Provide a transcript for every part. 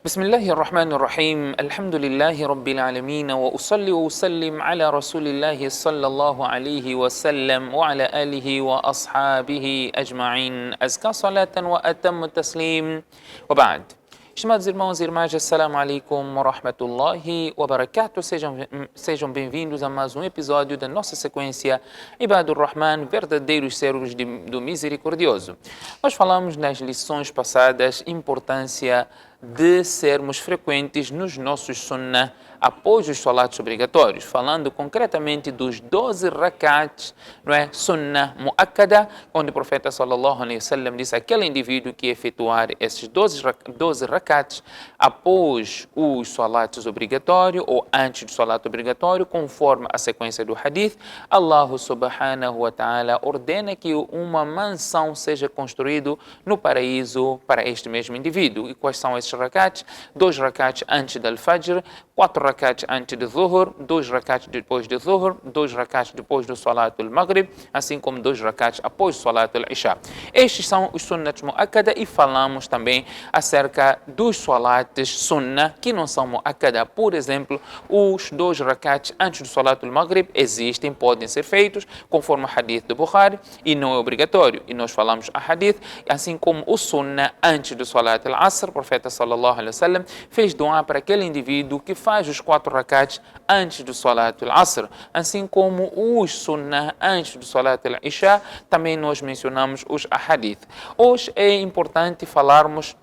بسم الله الرحمن الرحيم الحمد لله رب العالمين وأصلي وأسلم على رسول الله صلى الله عليه وسلم وعلى آله وأصحابه أجمعين أزكى صلاة وأتم التسليم وبعد. Estimados irmãos e irmãs, assalamu alaikum wa rahmatullahi wa barakatuh. Sejam bem-vindos a mais um episódio da nossa sequência Ibadur Rahman, verdadeiros servos do Misericordioso. Nós falamos nas lições passadas a importância de sermos frequentes nos nossos sunnah após os salats obrigatórios, falando concretamente dos 12 rakats, não é? Sunnah muakkada, onde o profeta sallallahu alaihi wasallam disse aquele indivíduo que efetuar esses 12 rakats após os salats obrigatórios ou antes do salat obrigatório, conforme a sequência do hadith, Allah subhanahu wa ta'ala ordena que uma mansão seja construída no paraíso para este mesmo indivíduo. E quais são esses rakats? 2 rakats antes do Fajr, 4 rakats antes do Zuhur, 2 rakats depois do Zuhur, 2 rakats depois do Salat al-Maghrib, assim como 2 rakats após o Salat al-Isha. Estes são os sunnats muakkada e falamos também acerca dos salats sunnah que não são muakkada. Por exemplo, os 2 rakats antes do Salat al-Maghrib existem, podem ser feitos, conforme o hadith do Bukhari, e não é obrigatório. E nós falamos a hadith, assim como o sunnah antes do Salat al-Asr, o profeta sallallahu alaihi wasallam fez doar para aquele indivíduo que faz os 4 rakats antes do Salat al-Asr, assim como os sunnah antes do Salat al-Isha, também nós mencionamos os ahadith. Hoje é importante falarmos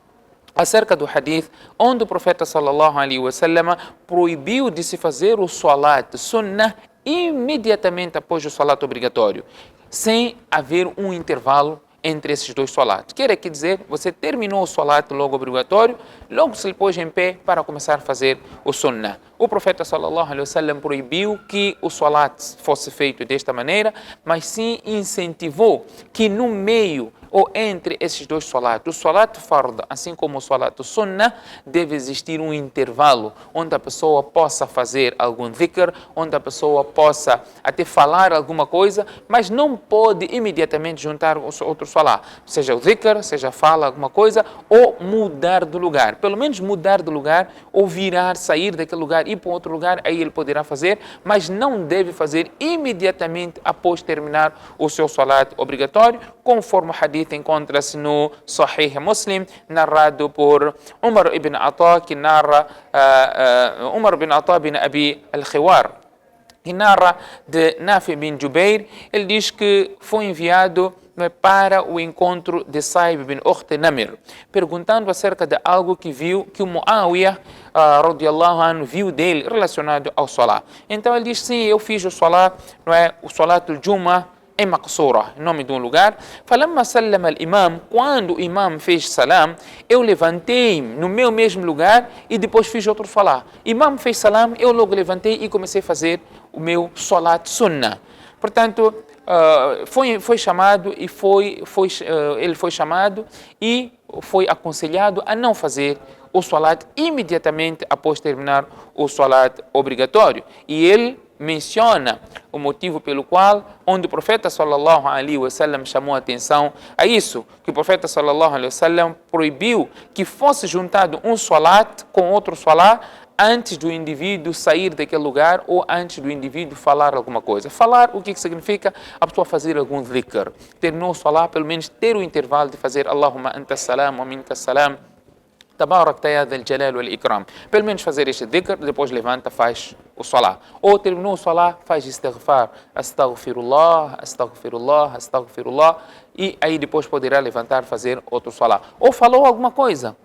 acerca do hadith onde o profeta sallallahu alaihi wasallam proibiu de se fazer o salat sunnah imediatamente após o salat obrigatório, sem haver um intervalo entre esses 2 salats. Quer dizer, você terminou o salat logo obrigatório, logo se pôs em pé para começar a fazer o sunnah. O profeta sallallahu alaihi wasallam proibiu que o salat fosse feito desta maneira, mas sim incentivou que no meio ou entre esses 2 salats, o salat fard, assim como o salat sunnah, deve existir um intervalo onde a pessoa possa fazer algum dhikr, onde a pessoa possa até falar alguma coisa, mas não pode imediatamente juntar o outro salat, seja o dhikr, seja fala alguma coisa, ou mudar de lugar, pelo menos mudar de lugar, ou virar, sair daquele lugar e ir para outro lugar, aí ele poderá fazer, mas não deve fazer imediatamente após terminar o seu salat obrigatório, conforme o hadith encontra-se no Sahih Muslim, narrado por Umar ibn Ata, que narra Umar ibn Ata bin Abi al-Khiwar, que narra de Nafi bin Jubair. Ele diz que foi enviado para o encontro de Saib bin Ukht Namir, perguntando acerca de algo que viu, que o Muawiyah radiyallahu anhu viu dele relacionado ao Salah. Então ele diz, sim, eu fiz o Salah, não é, o Salat al-Jum'ah em Maqsura, nome de um lugar. Falamma sallama al-imam, quando o imam fez salam, eu levantei-me no meu mesmo lugar e depois fiz outro salah. Imam fez salam, eu logo levantei e comecei a fazer o meu salat sunnah. Portanto, foi chamado e ele foi chamado e foi aconselhado a não fazer o salat imediatamente após terminar o salat obrigatório. E ele menciona o motivo pelo qual, onde o profeta sallallahu alaihi wasallam chamou a atenção a isso, que o profeta sallallahu alaihi wasallam proibiu que fosse juntado um salat com outro salat antes do indivíduo sair daquele lugar ou antes do indivíduo falar alguma coisa. Falar, o que significa? A pessoa fazer algum dhikr. Terminou o salat, pelo menos ter o intervalo de fazer Allahumma anta salam wa minka salam, Tabarak ya dhal jalal wal ikram. Pelo menos fazer este dhikr, depois levanta, faz o salat. Ou terminou o salat, faz istighfar. Astaghfirullah, astaghfirullah, astaghfirullah. E aí depois poderá levantar, fazer outro salat. Ou falou alguma coisa,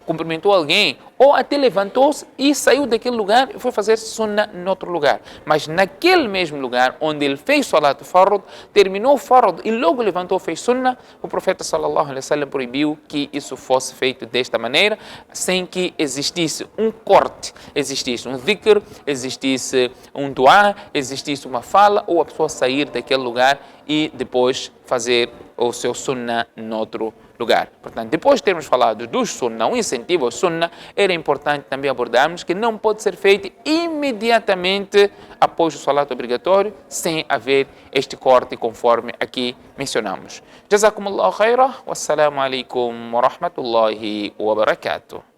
cumprimentou alguém, ou até levantou-se e saiu daquele lugar e foi fazer sunnah em outro lugar. Mas naquele mesmo lugar onde ele fez salat fard, terminou o fard e logo levantou e fez sunnah, o profeta sallallahu alaihi wasallam proibiu que isso fosse feito desta maneira, sem que existisse um corte, existisse um dhikr, existisse um dua, existisse uma fala, ou a pessoa sair daquele lugar e depois fazer o seu sunnah em outro lugar. Portanto, depois de termos falado do sunnah, um incentivo ao sunnah, era importante também abordarmos que não pode ser feito imediatamente após o salat obrigatório, sem haver este corte conforme aqui mencionamos. Jazakumullahu khairah, wassalamu alaikum wa rahmatullahi wa barakatuh.